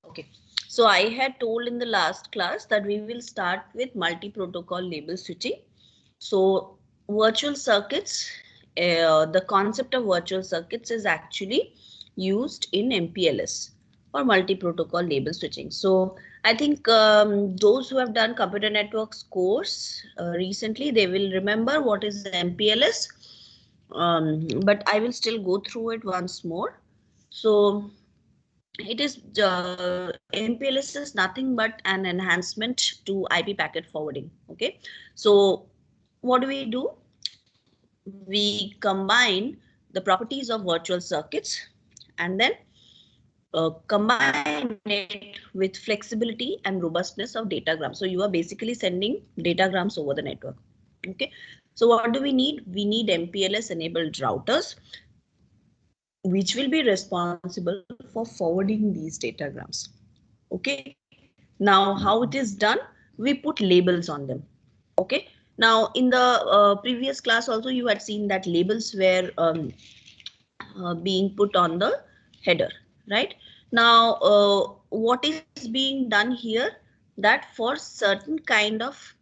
Okay, so I had told in the last class that we will start with multi-protocol label switching. So virtual circuits, the concept of virtual circuits is actually used in MPLS or multi-protocol label switching. So I think those who have done computer networks course recently, they will remember what is MPLS. But I will still go through it once more. So it is MPLS is nothing but an enhancement to IP packet forwarding. Okay, so what do? We combine the properties of virtual circuits and then combine it with flexibility and robustness of datagrams. So you are basically sending datagrams over the network. Okay, so what do we need? We need MPLS enabled routers which will be responsible for forwarding these datagrams. Okay, now how it is done? We put labels on them. Okay, now in the previous class also you had seen that labels were being put on the header, right? Now what is being done here, that for certain kind of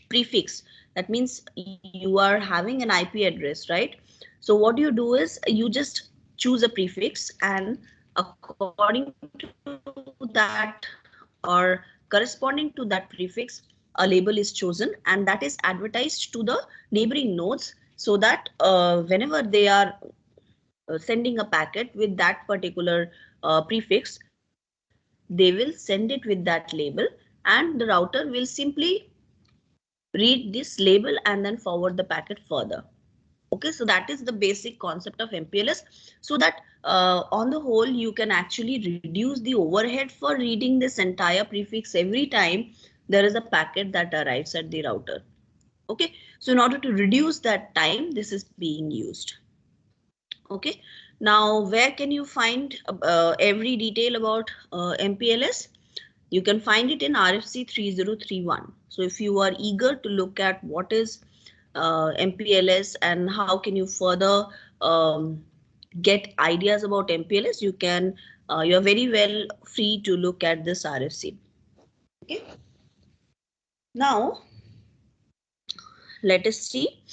prefix, that means you are having an IP address, right? So what you do is you just choose a prefix, and according to that or corresponding to that prefix, a label is chosen, and that is advertised to the neighboring nodes, so that whenever they are sending a packet with that particular prefix, they will send it with that label, and the router will simply read this label and then forward the packet further. Okay, so that is the basic concept of MPLS, so that on the whole you can actually reduce the overhead for reading this entire prefix every time there is a packet that arrives at the router. Okay, so in order to reduce that time, this is being used. Okay, now where can you find every detail about MPLS? You can find it in RFC 3031. So if you are eager to look at what is MPLS and how can you further get ideas about MPLS, you're very well free to look at this RFC. Okay. Now let us see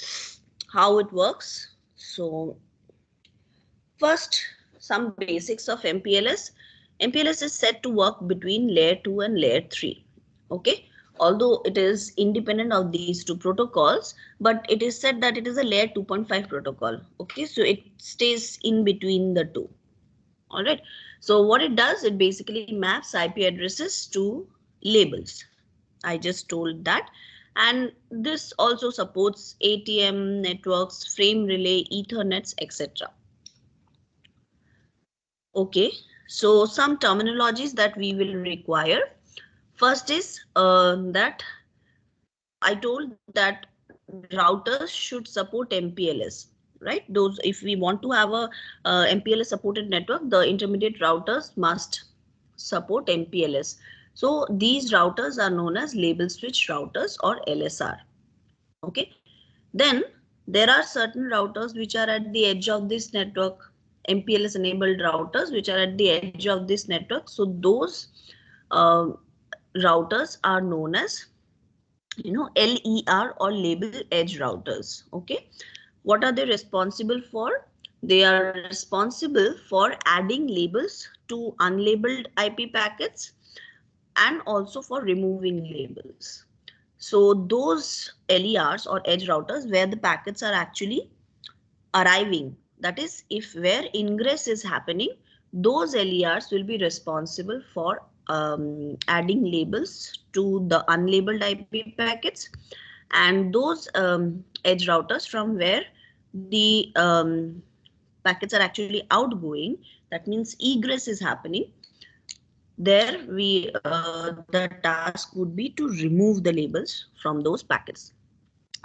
how it works. So first, some basics of MPLS. MPLS is said to work between layer 2 and layer 3. Okay, although it is independent of these two protocols, but it is said that it is a layer 2.5 protocol. Okay, so it stays in between the two. All right, so what it does, it basically maps IP addresses to labels. I just told that. And this also supports ATM networks, frame relay, Ethernets, etc. Okay, so some terminologies that we will require. First is that I told that routers should support MPLS, right? Those, if we want to have a MPLS supported network, the intermediate routers must support MPLS. So these routers are known as label switch routers or LSR. Okay, then there are certain routers which are at the edge of this network, MPLS enabled routers which are at the edge of this network. So those uh, routers are known as, LER or label edge routers. Okay, what are they responsible for? They are responsible for adding labels to unlabeled IP packets and also for removing labels. So those LERs or edge routers where the packets are actually arriving, that is, if where ingress is happening, those LERs will be responsible for adding labels to the unlabeled IP packets, and those edge routers from where the packets are actually outgoing, that means egress is happening, there the task would be to remove the labels from those packets.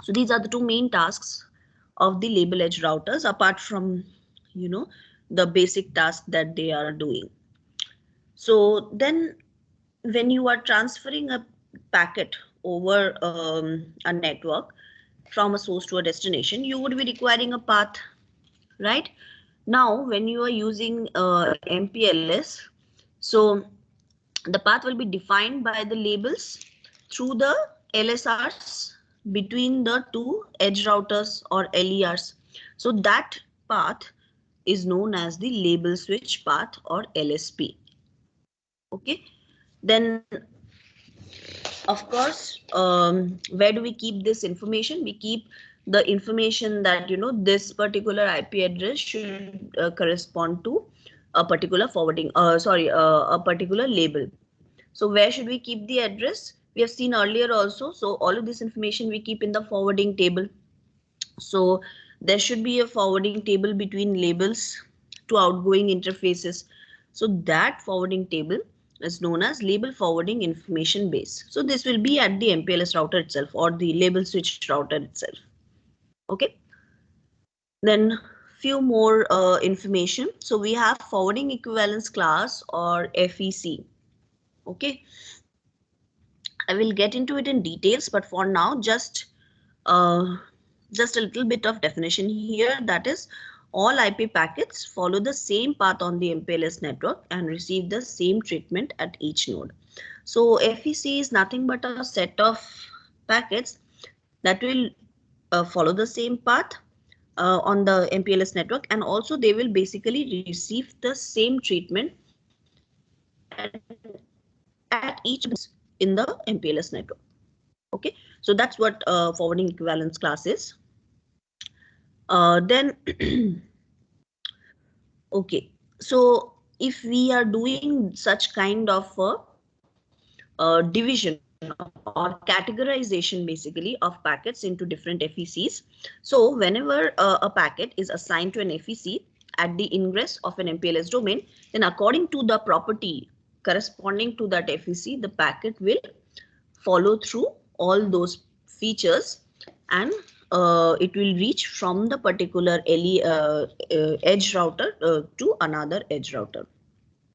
So these are the two main tasks of the label edge routers, apart from, the basic task that they are doing. So then when you are transferring a packet over a network from a source to a destination, you would be requiring a path, right? Now when you are using MPLS, so The path will be defined by the labels through the LSRs between the two edge routers or LERs. So that path is known as the label switch path or LSP. Okay, then of course, where do we keep this information? We keep the information that, you know, this particular IP address should correspond to a particular forwarding, a particular label. So where should we keep the address? We have seen earlier also. So all of this information we keep in the forwarding table. So there should be a forwarding table between labels to outgoing interfaces. So that forwarding table is known as label forwarding information base. So this will be at the MPLS router itself or the label switch router itself. Okay. Then few more information. So we have forwarding equivalence class or FEC. Okay. I will get into it in details, but for now, just a little bit of definition here. That is, all IP packets follow the same path on the MPLS network and receive the same treatment at each node. So FEC is nothing but a set of packets that will follow the same path on the MPLS network, and also they will basically receive the same treatment at each in the MPLS network. Okay, so that's what forwarding equivalence class is. Then okay, so if we are doing such kind of division or categorization basically of packets into different FECs. So whenever a packet is assigned to an FEC at the ingress of an MPLS domain, then according to the property corresponding to that FEC, the packet will follow through all those features, and it will reach from the particular edge router to another edge router.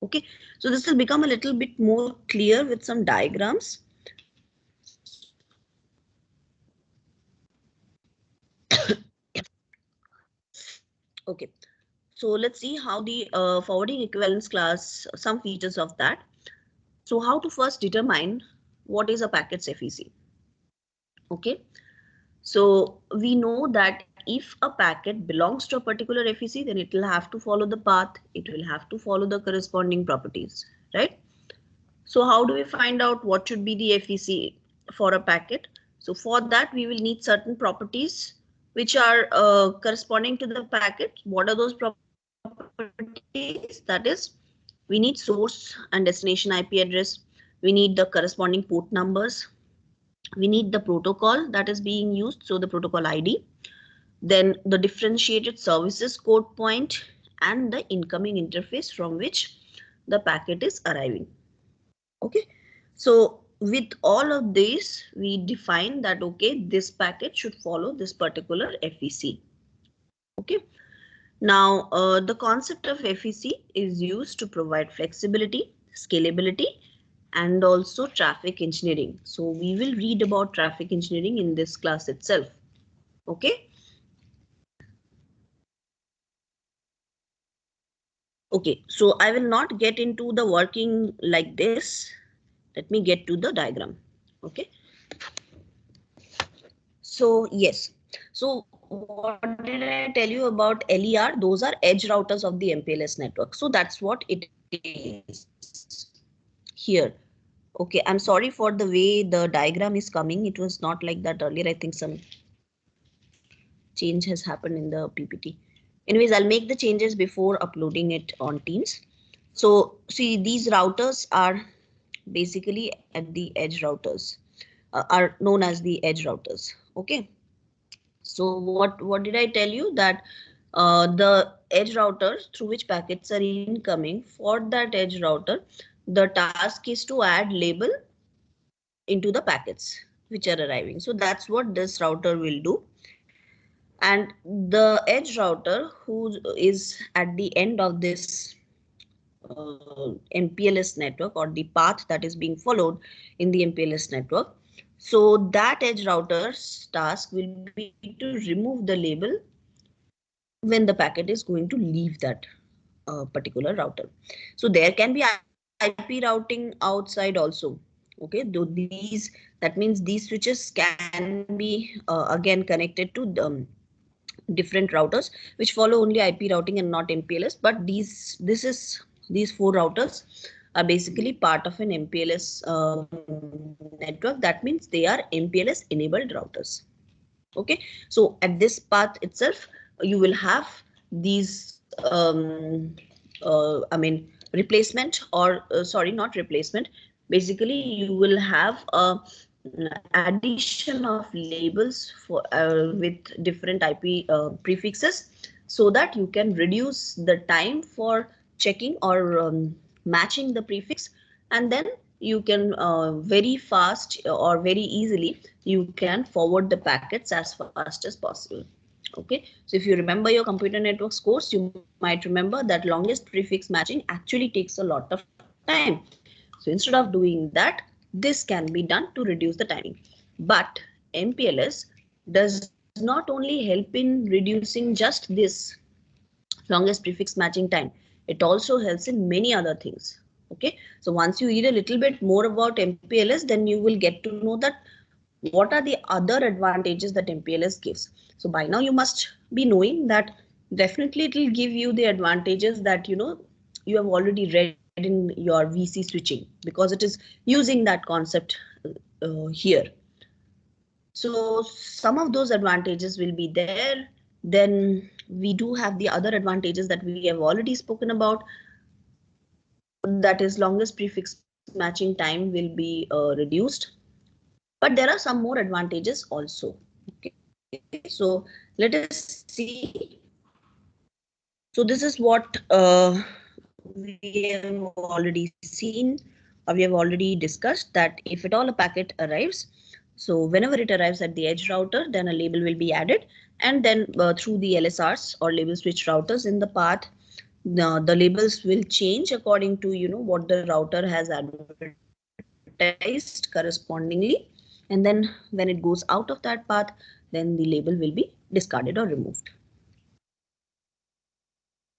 Okay, so this will become a little bit more clear with some diagrams. Okay, so let's see how the forwarding equivalence class, some features of that. So how to first determine what is a packet's FEC. Okay, so we know that if a packet belongs to a particular FEC, then it will have to follow the path. It will have to follow the corresponding properties, right? So how do we find out what should be the FEC for a packet? So for that, we will need certain properties which are corresponding to the packet. What are those properties? That is, we need source and destination IP address. We need the corresponding port numbers. We need the protocol that is being used, so the protocol ID. Then the differentiated services code point and the incoming interface from which the packet is arriving. Okay, so with all of this, we define that, okay, this packet should follow this particular FEC. Okay, now the concept of FEC is used to provide flexibility, scalability, and also traffic engineering. So we will read about traffic engineering in this class itself. Okay. Okay, so I will not get into the working like this. Let me get to the diagram. Okay. So yes, so what did I tell you about LER? Those are edge routers of the MPLS network. So that's what it is here. Okay, I'm sorry for the way the diagram is coming. It was not like that earlier. I think some change has happened in the PPT. Anyways, I'll make the changes before uploading it on Teams. So see, these routers are basically at the edge routers, are known as the edge routers. Okay. So what did I tell you? That the edge router through which packets are incoming, for that edge router, the task is to add label into the packets which are arriving. So that's what this router will do. And the edge router who is at the end of this MPLS network, or the path that is being followed in the MPLS network. So that edge router's task will be to remove the label when the packet is going to leave that particular router. So there can be IP routing outside also. Okay, that means these switches can be again connected to different routers which follow only IP routing and not MPLS. But these four routers are basically part of an MPLS network. That means they are MPLS enabled routers. Okay, so at this path itself, you will have these I mean replacement, or sorry, not replacement. Basically, you will have a addition of labels for with different IP prefixes, so that you can reduce the time for checking or matching the prefix, and then you can very fast or very easily you can forward the packets as fast as possible. Okay, so if you remember your computer networks course, you might remember that longest prefix matching actually takes a lot of time. So instead of doing that, this can be done to reduce the timing. But MPLS does not only help in reducing just this longest prefix matching time, it also helps in many other things. Okay, so once you read a little bit more about MPLS, then you will get to know that what are the other advantages that MPLS gives. So by now you must be knowing that definitely it will give you the advantages that you have already read in your VC switching, because it is using that concept here. So some of those advantages will be there. Then we do have the other advantages that we have already spoken about. That is, longest prefix matching time will be reduced. But there are some more advantages also. Okay, so let us see. So this is what we have already seen, or we have already discussed, that if at all a packet arrives, so whenever it arrives at the edge router, then a label will be added, and then through the LSRs or label switch routers in the path, the labels will change according to what the router has advertised correspondingly, and then when it goes out of that path, then the label will be discarded or removed.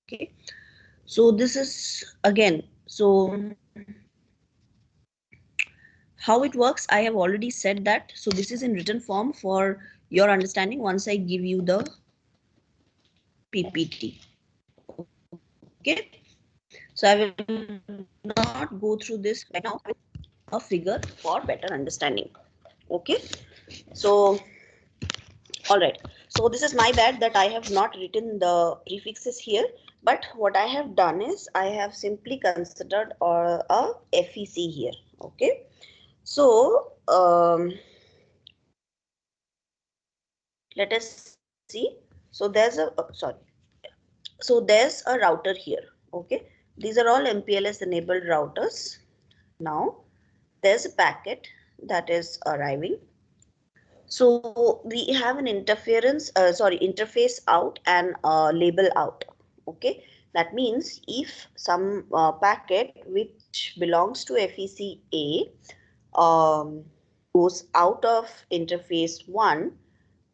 Okay, so this is again, so how it works, I have already said that. So this is in written form for your understanding once I give you the PPT. Okay, so I will not go through this right now. A figure for better understanding. Okay, so all right, so this is my bad that I have not written the prefixes here, but what I have done is I have simply considered a FEC here. Okay, so let us see. So there's a sorry. So there's a router here. Okay, these are all MPLS enabled routers. Now there's a packet that is arriving. So we have an interface out and label out. Okay, that means if some packet which belongs to FEC A goes out of interface 1,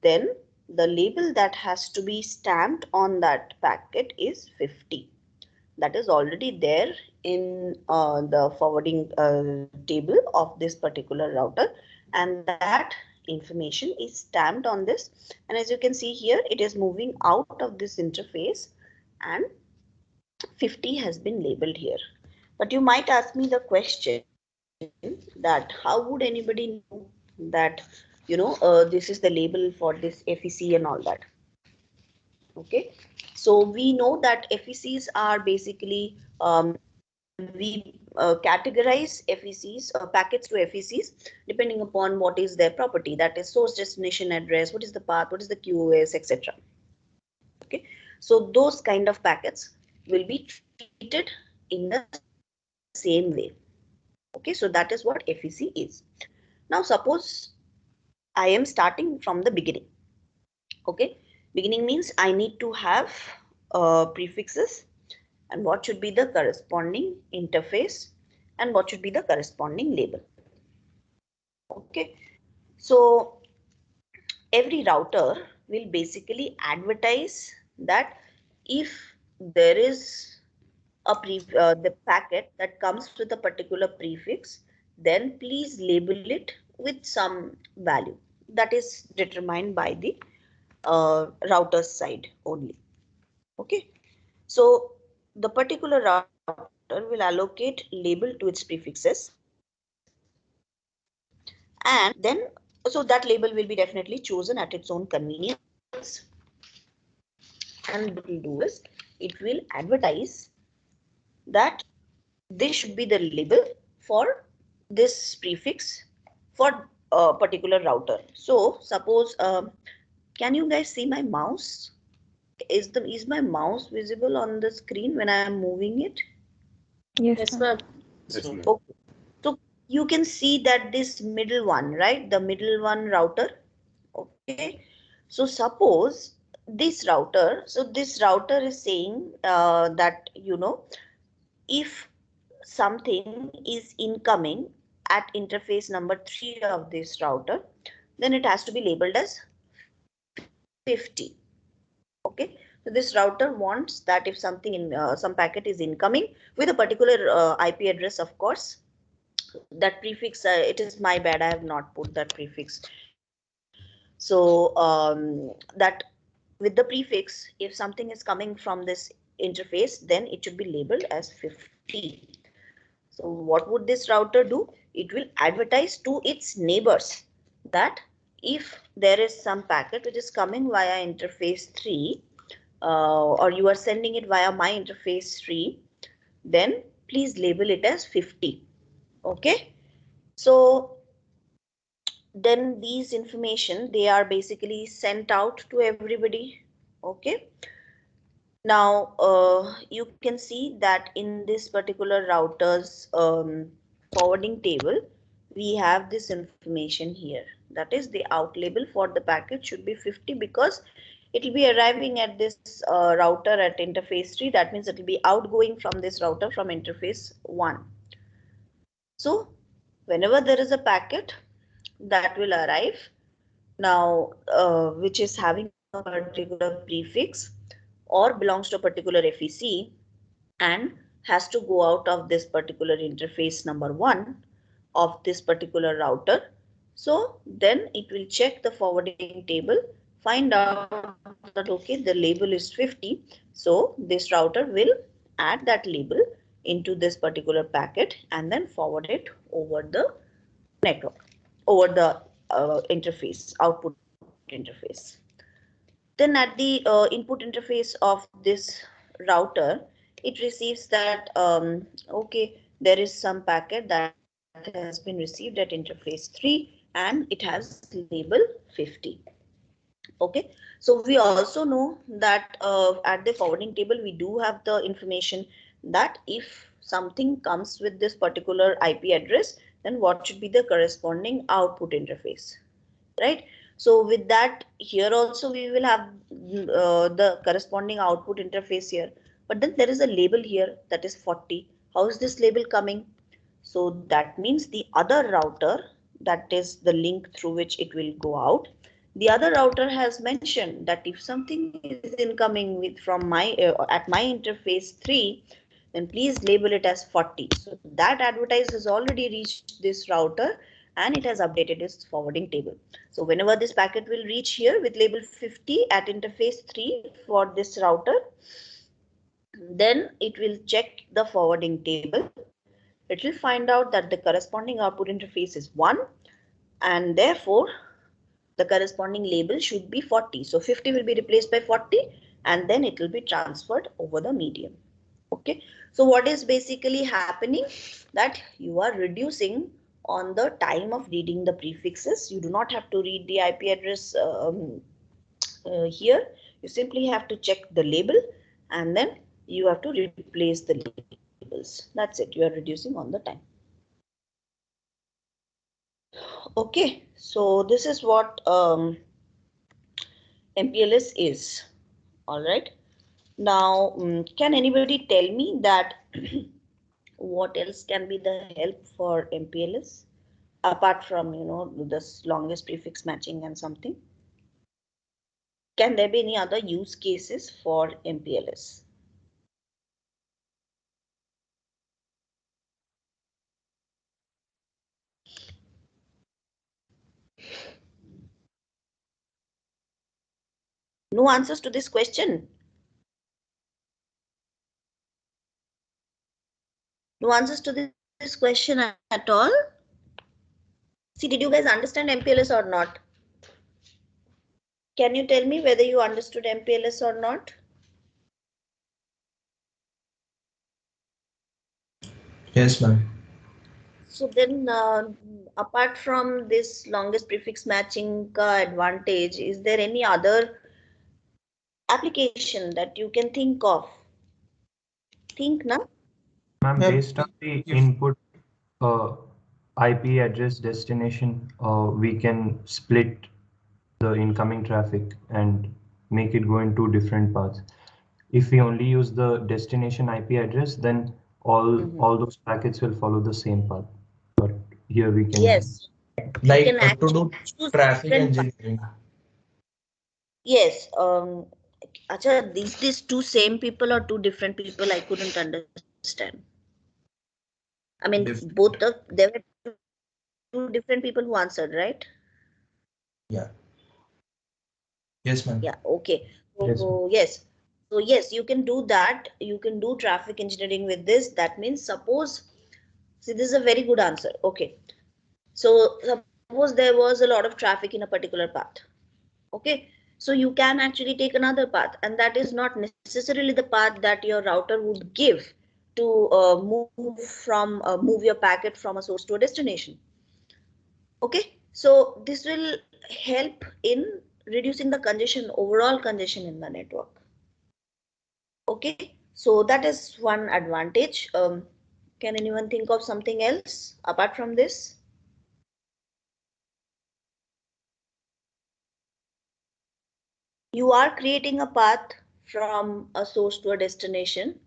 then the label that has to be stamped on that packet is 50. That is already there in the forwarding table of this particular router, and that information is stamped on this, and as you can see here, it is moving out of this interface and 50 has been labeled here. But you might ask me the question that how would anybody know that this is the label for this FEC and all that. Okay, so we know that FECs are basically we categorize FECs, packets to FECs, depending upon what is their property, that is source destination address, what is the path, what is the QoS, etc. Okay, so those kind of packets will be treated in the same way. Okay, so that is what FEC is. Now suppose I am starting from the beginning. Okay, beginning means I need to have prefixes, and what should be the corresponding interface, and what should be the corresponding label. Okay, so every router will basically advertise that if there is the packet that comes with a particular prefix, then please label it with some value that is determined by the router side only. Okay, so the particular router will allocate label to its prefixes, and then so that label will be definitely chosen at its own convenience. And what it will do is it will advertise that this should be the label for this prefix for a particular router. So suppose, can you guys see my mouse? Is my mouse visible on the screen when I am moving it? Yes, ma'am. Okay. So you can see that this middle one, right? The middle one router. Okay. So suppose this router is saying that, if something is incoming at interface number 3 of this router, then it has to be labeled as 50. Okay, so this router wants that if something in some packet is incoming with a particular IP address, of course, that prefix, it is my bad, I have not put that prefix. So that with the prefix, if something is coming from this interface, then it should be labeled as 50. So what would this router do? It will advertise to its neighbors that if there is some packet which is coming via interface 3, or you are sending it via my interface 3, then please label it as 50. Okay, so then these information, they are basically sent out to everybody. Okay, now you can see that in this particular router's forwarding table, we have this information here. That is, the out label for the packet should be 50 because it will be arriving at this router at interface 3. That means it will be outgoing from this router from interface 1. So whenever there is a packet that will arrive now, which is having a particular prefix or belongs to a particular FEC and has to go out of this particular interface number 1 of this particular router. So then it will check the forwarding table, find out that okay, the label is 50. So this router will add that label into this particular packet and then forward it over the network, over the interface, output interface. Then at the input interface of this router, it receives that okay, there is some packet that has been received at interface 3 and it has label 50. Okay, so we also know that at the forwarding table we do have the information that if something comes with this particular IP address, then what should be the corresponding output interface, right? So with that, here also we will have the corresponding output interface here, but then there is a label here that is 40. How is this label coming? So that means the other router, that is the link through which it will go out, the other router has mentioned that if something is incoming with from my at my interface 3, then please label it as 40. So that advertise has already reached this router and it has updated its forwarding table. So whenever this packet will reach here with label 50 at interface 3 for this router, then it will check the forwarding table. It will find out that the corresponding output interface is 1 and therefore the corresponding label should be 40. So 50 will be replaced by 40 and then it will be transferred over the medium. Okay, so what is basically happening, that you are reducing on the time of reading the prefixes. You do not have to read the IP address here. You simply have to check the label and then you have to replace the labels. That's it, you are reducing on the time. Okay, so this is what MPLS is. All right. Now, can anybody tell me that what else can be the help for MPLS apart from, this longest prefix matching and something? Can there be any other use cases for MPLS? No answers to this question. No answers to this question at all. See, did you guys understand MPLS or not? Can you tell me whether you understood MPLS or not? Yes, ma'am. So then, apart from this longest prefix matching advantage, is there any other application that you can think of? Think now. Ma'am, Ma'am, based on the if input IP address destination, we can split the incoming traffic and make it go in two different paths. If we only use the destination IP address, then all those packets will follow the same path. But here we can. Yes, you like can to actually do choose traffic different paths. engineering. Yes. Acha, these two same people or two different people? I couldn't understand. I mean, Different. there were two different people who answered, right? Yeah. Yes, ma'am. Yeah. Okay. Yes, ma'am. So yes. So yes, you can do that. You can do traffic engineering with this. That means suppose, see, this is a very good answer. Okay. So suppose there was a lot of traffic in a particular path. Okay. So you can actually take another path, and that is not necessarily the path that your router would give to move your packet from a source to a destination. Okay, so this will help in reducing the congestion, overall congestion in the network. Okay, so that is one advantage. Can anyone think of something else apart from this? You are creating a path from a source to a destination.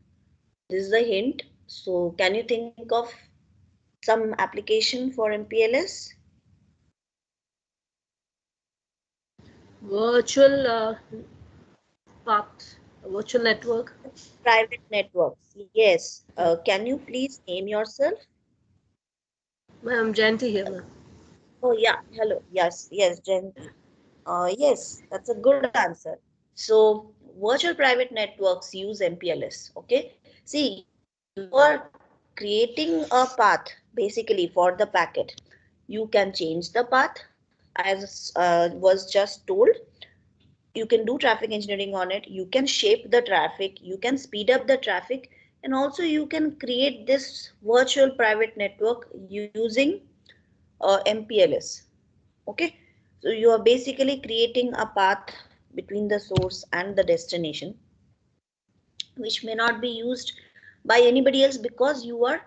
This is a hint. So can you think of some application for MPLS? Virtual path, virtual network. Private networks. Yes. Can you please name yourself? Ma'am, Jayanti here, ma'am. Oh yeah. Hello. Yes, Jayanti. Yes, that's a good answer. So virtual private networks use MPLS. Okay. See, you are creating a path basically for the packet. You can change the path as was just told. You can do traffic engineering on it. You can shape the traffic. You can speed up the traffic. And also you can create this virtual private network using MPLS. Okay. So you are basically creating a path between the source and the destination, which may not be used by anybody else because you are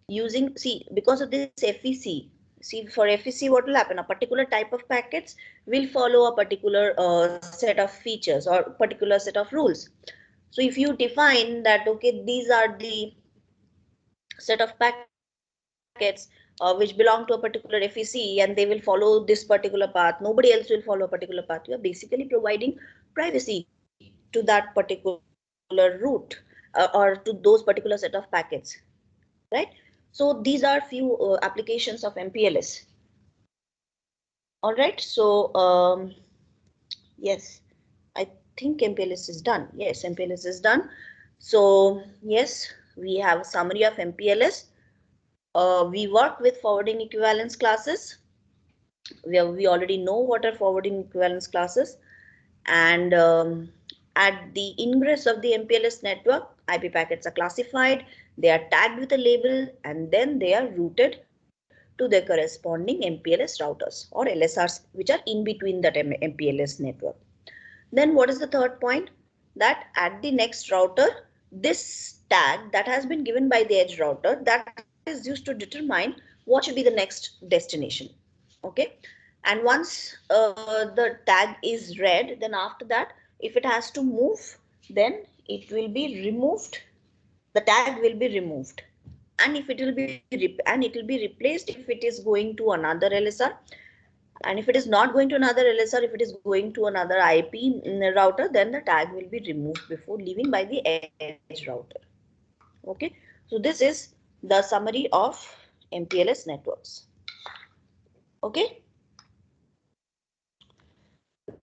using, see, because of this FEC. See, for FEC, what will happen? A particular type of packets will follow a particular set of features or particular set of rules. So if you define that, okay, these are the set of packets which belong to a particular FEC and they will follow this particular path, nobody else will follow a particular path. You are basically providing privacy to that particular route or to those particular set of packets, right? So these are few applications of MPLS. All right. So yes, I think MPLS is done. Yes, MPLS is done. So yes, we have a summary of MPLS. We work with forwarding equivalence classes. We already know what are forwarding equivalence classes, and at the ingress of the MPLS network, IP packets are classified, they are tagged with a label, and then they are routed to their corresponding MPLS routers or LSRs, which are in between that MPLS network. Then what is the third point? That at the next router, this tag that has been given by the edge router, that is used to determine what should be the next destination. Okay. And once the tag is read, then after that, if it has to move, then it will be removed. The tag will be removed. And if it will be replaced if it is going to another LSR, and if it is not going to another LSR, if it is going to another IP router, then the tag will be removed before leaving by the edge router. Okay, so this is the summary of MPLS networks. Okay,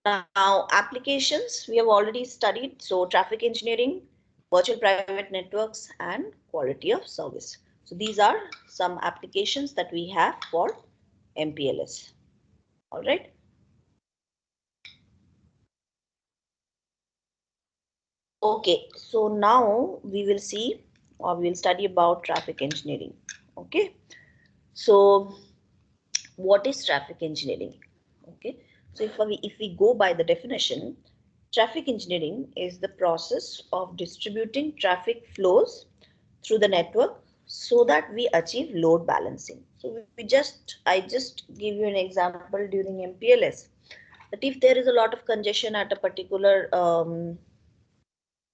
Now, applications we have already studied. So traffic engineering, virtual private networks, and quality of service. So these are some applications that we have for MPLS. All right. Okay, so now we will see, or we will study about traffic engineering. Okay, so what is traffic engineering? Okay, so if we go by the definition, traffic engineering is the process of distributing traffic flows through the network so that we achieve load balancing. So I just give you an example during MPLS, that if there is a lot of congestion at a particular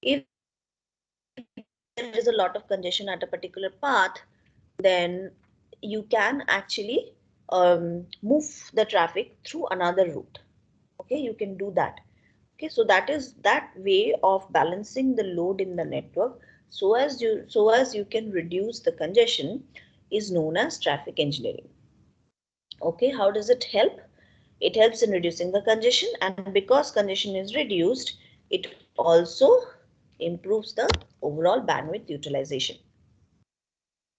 if there is a lot of congestion at a particular path, then you can actually move the traffic through another route. Okay, you can do that. Okay, so that is that way of balancing the load in the network so as you can reduce the congestion is known as traffic engineering. Okay, how does it help? It helps in reducing the congestion, and because congestion is reduced, it also improves the overall bandwidth utilization.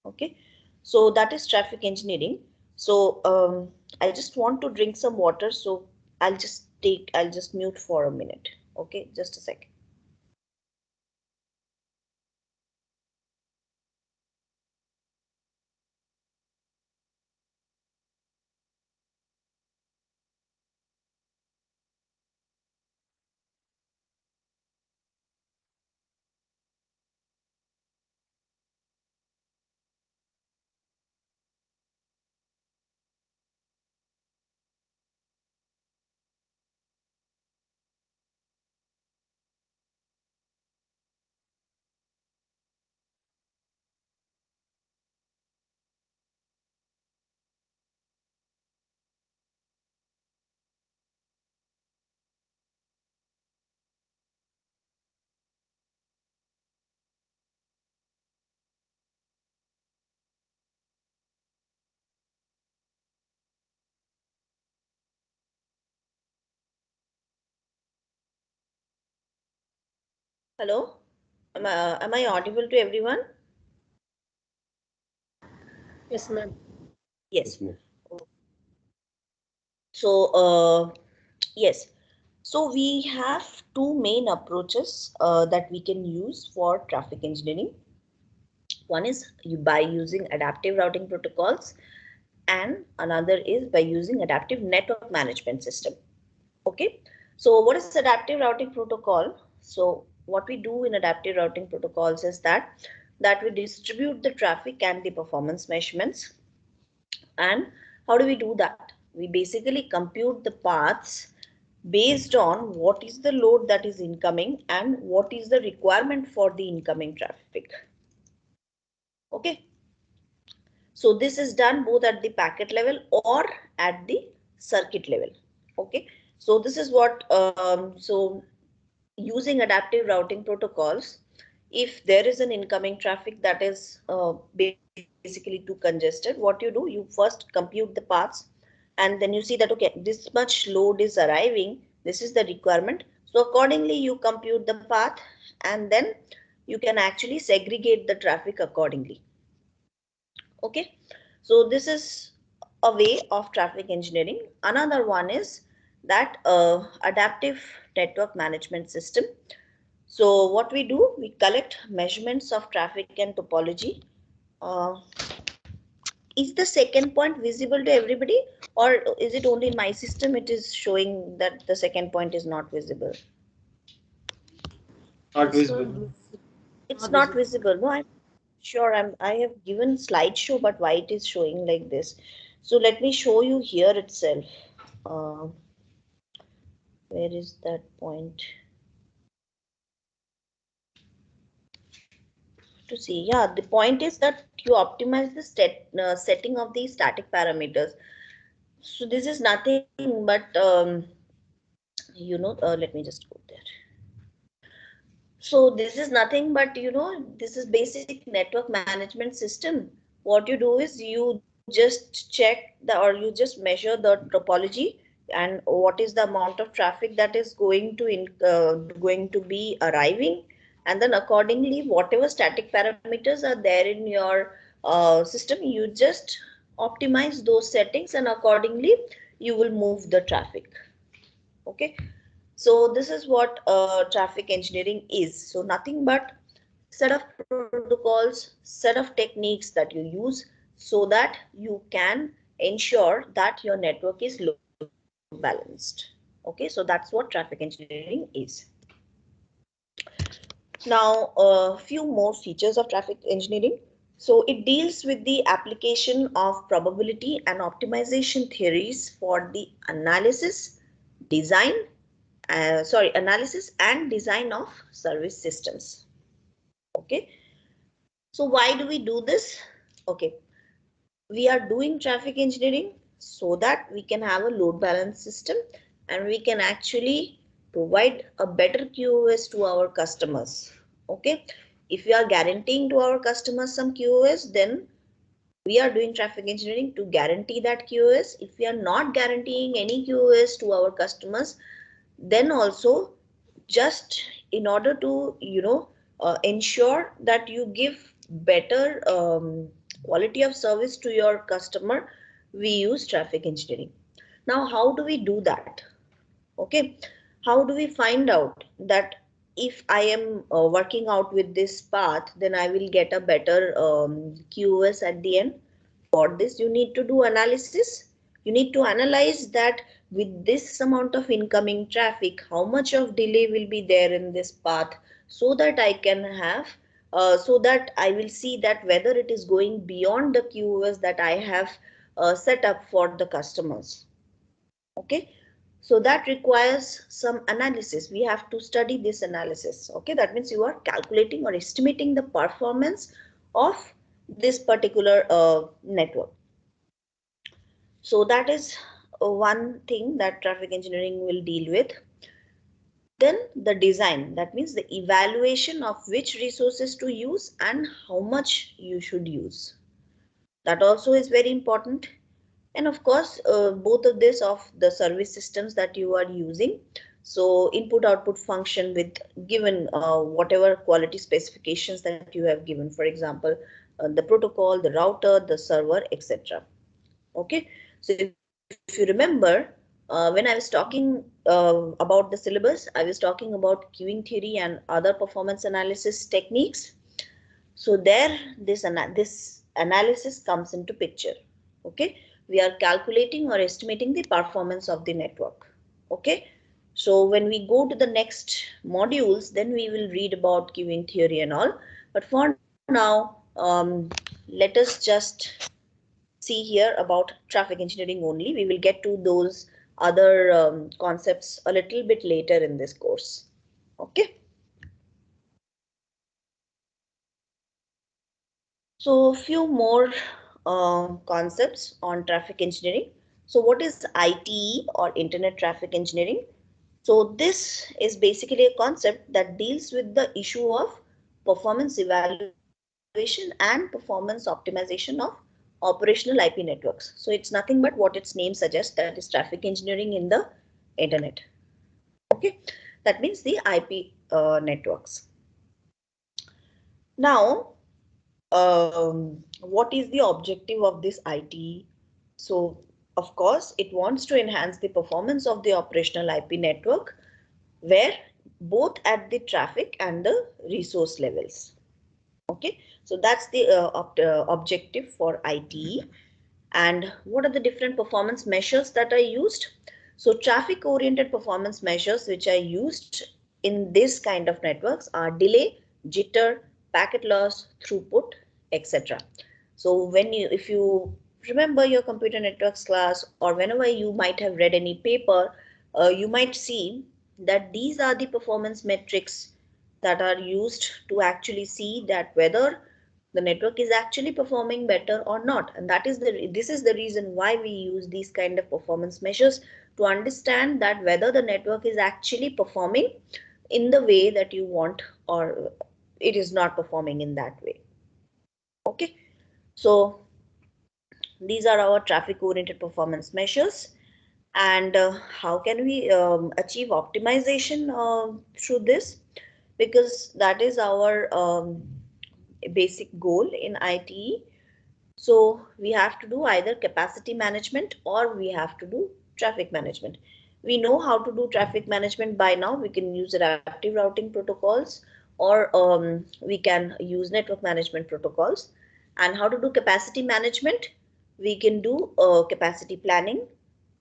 Okay, so that is traffic engineering. So I just want to drink some water, so I'll just mute for a minute. Okay, just a second. Hello, am I audible to everyone? Yes, ma'am. Yes. So yes, so we have two main approaches that we can use for traffic engineering. One is by using adaptive routing protocols, and another is by using adaptive network management system. Okay, so what is adaptive routing protocol? So what we do in adaptive routing protocols is that we distribute the traffic and the performance measurements. And how do we do that? We basically compute the paths based on what is the load that is incoming and what is the requirement for the incoming traffic. Okay, so this is done both at the packet level or at the circuit level. Okay, so this is what so using adaptive routing protocols, if there is an incoming traffic that is basically too congested, what you do, you first compute the paths, and then you see that okay, this much load is arriving, this is the requirement, so accordingly you compute the path, and then you can actually segregate the traffic accordingly. Okay, so this is a way of traffic engineering. Another one is that adaptive network management system. So what we do, we collect measurements of traffic and topology. Is the second point visible to everybody, or is it only in my system it is showing that the second point is not visible? Not visible. It's not visible. No, I'm sure I have given slideshow, but why it is showing like this? So let me show you here itself. Where is that point? To see, yeah, the point is that you optimize the setting of the static parameters. So this is nothing but let me just go there. So this is nothing but this is basic network management system. What you do is you just check or you just measure the topology and what is the amount of traffic that is going to be arriving, and then accordingly whatever static parameters are there in your system, you just optimize those settings and accordingly you will move the traffic. Okay, so this is what traffic engineering is. So nothing but set of protocols, set of techniques that you use so that you can ensure that your network is load balanced. Okay, so that's what traffic engineering is. Now, a few more features of traffic engineering. So it deals with the application of probability and optimization theories for the analysis, analysis and design of service systems. Okay, so why do we do this? Okay, we are doing traffic engineering so that we can have a load balance system and we can actually provide a better QoS to our customers. Okay, if we are guaranteeing to our customers some QoS, then we are doing traffic engineering to guarantee that QoS. If we are not guaranteeing any QoS to our customers, then also just in order to ensure that you give better quality of service to your customer, we use traffic engineering. Now how do we do that? Okay, how do we find out that if I am working out with this path, then I will get a better QoS at the end? For this you need to do analysis. You need to analyze that with this amount of incoming traffic, how much of delay will be there in this path, so that I can have so that I will see that whether it is going beyond the QoS that I have set up for the customers. Okay, so that requires some analysis. We have to study this analysis. Okay, that means you are calculating or estimating the performance of this particular network. So that is one thing that traffic engineering will deal with. Then the design, that means the evaluation of which resources to use and how much you should use. That also is very important. And of course, both of this of the service systems that you are using. So input output function with given whatever quality specifications that you have given, for example, the protocol, the router, the server, etc. Okay, so if you remember, when I was talking about the syllabus, I was talking about queuing theory and other performance analysis techniques. So there, this analysis comes into picture. Okay, we are calculating or estimating the performance of the network. Okay, so when we go to the next modules, then we will read about queuing theory and all. But for now, let us just see here about traffic engineering only. We will get to those other concepts a little bit later in this course. Okay. So a few more concepts on traffic engineering. So what is ITE or Internet Traffic Engineering? So this is basically a concept that deals with the issue of performance evaluation and performance optimization of operational IP networks. So it's nothing but what its name suggests, that is traffic engineering in the internet. Okay, that means the IP networks. Now, what is the objective of this ITE? So, of course, it wants to enhance the performance of the operational IP network, where both at the traffic and the resource levels. Okay, so that's the objective for ITE. And what are the different performance measures that are used? So traffic oriented performance measures which are used in this kind of networks are delay, jitter, packet loss, throughput, etc. So if you remember your computer networks class, or whenever you might have read any paper, you might see that these are the performance metrics that are used to actually see that whether the network is actually performing better or not. And this is the reason why we use these kind of performance measures, to understand that whether the network is actually performing in the way that you want, or it is not performing in that way. Okay, so these are our traffic oriented performance measures. And how can we achieve optimization through this? Because that is our basic goal in ITE. So we have to do either capacity management or we have to do traffic management. We know how to do traffic management by now. We can use adaptive routing protocols, or we can use network management protocols. And how to do capacity management? We can do capacity planning,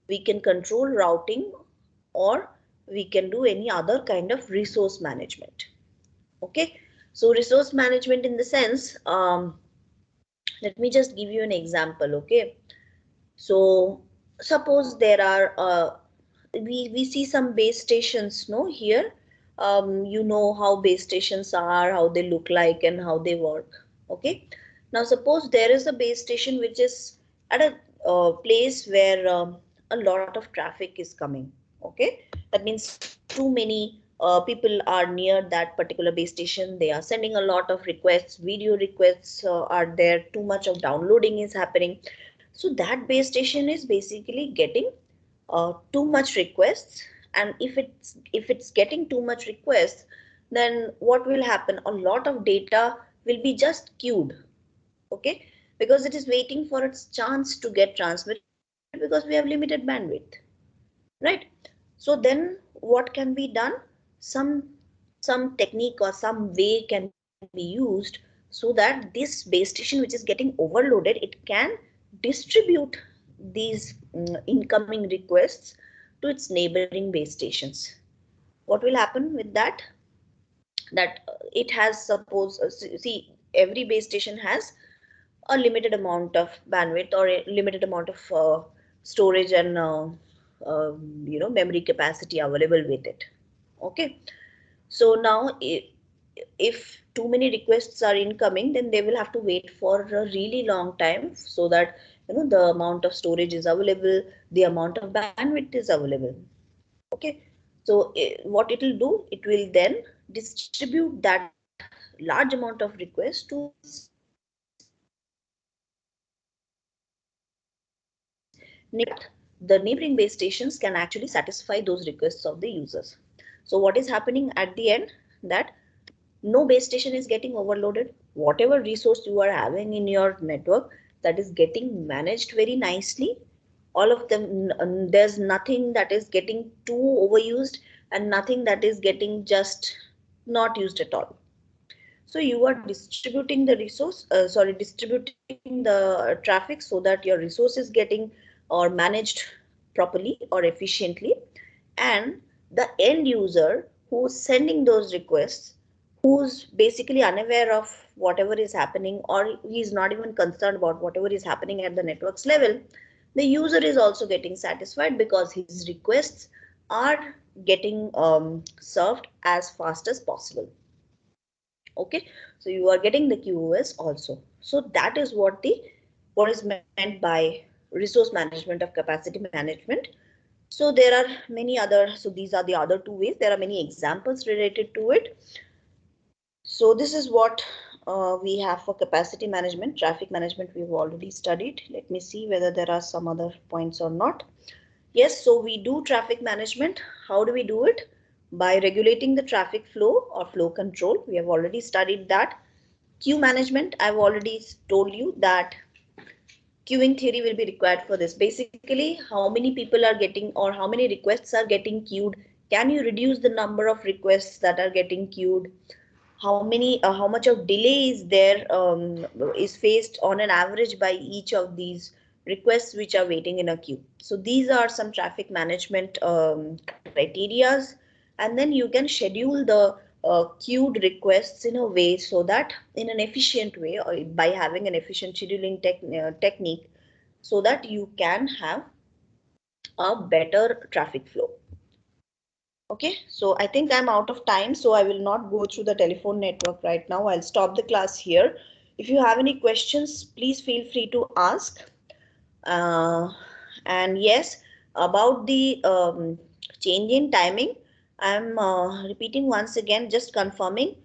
we can control routing, or we can do any other kind of resource management. Okay, so resource management in the sense, let me just give you an example. Okay, so suppose there are we see some base stations, no, here. You know how base stations are, how they look like and how they work. Okay, now suppose there is a base station which is at a place where a lot of traffic is coming. Okay, that means too many people are near that particular base station. They are sending a lot of requests, video requests are there, too much of downloading is happening. So that base station is basically getting too much requests. And if it's getting too much requests, then what will happen? A lot of data will be just queued. Okay, because it is waiting for its chance to get transmitted, because we have limited bandwidth, right? So then what can be done? Some technique or some way can be used so that this base station which is getting overloaded, it can distribute these incoming requests to its neighboring base stations. What will happen with that? That it has, suppose, see, every base station has a limited amount of bandwidth or a limited amount of storage and memory capacity available with it. Okay, so now if too many requests are incoming, then they will have to wait for a really long time, so that the amount of storage is available, the amount of bandwidth is available. Okay, so what it will do, it will then distribute that large amount of requests to the neighboring base stations can actually satisfy those requests of the users. So what is happening at the end? That no base station is getting overloaded. Whatever resource you are having in your network, that is getting managed very nicely. All of them, there's nothing that is getting too overused and nothing that is getting just not used at all. So you are distributing the distributing the traffic so that your resource is getting or managed properly or efficiently. And the end user who's sending those requests, who's basically unaware of whatever is happening, or he's not even concerned about whatever is happening at the network's level, the user is also getting satisfied because his requests are getting served as fast as possible. Okay, so you are getting the QoS also. So that is what is meant by resource management of capacity management. So there are many other, so these are the other two ways. There are many examples related to it. So this is what we have for capacity management. Traffic management we've already studied. Let me see whether there are some other points or not. Yes, so we do traffic management. How do we do it? By regulating the traffic flow or flow control. We have already studied that. Queue management, I've already told you that queuing theory will be required for this. Basically, how many people are getting or how many requests are getting queued? Can you reduce the number of requests that are getting queued? How much of delay is there, is faced on an average by each of these requests which are waiting in a queue? So these are some traffic management criterias, and then you can schedule the queued requests in a way so that in an efficient way, or by having an efficient scheduling technique, so that you can have a better traffic flow. Okay, so I think I'm out of time, so I will not go through the telephone network right now. I'll stop the class here. If you have any questions, please feel free to ask. And yes, about the change in timing, I'm repeating once again, just confirming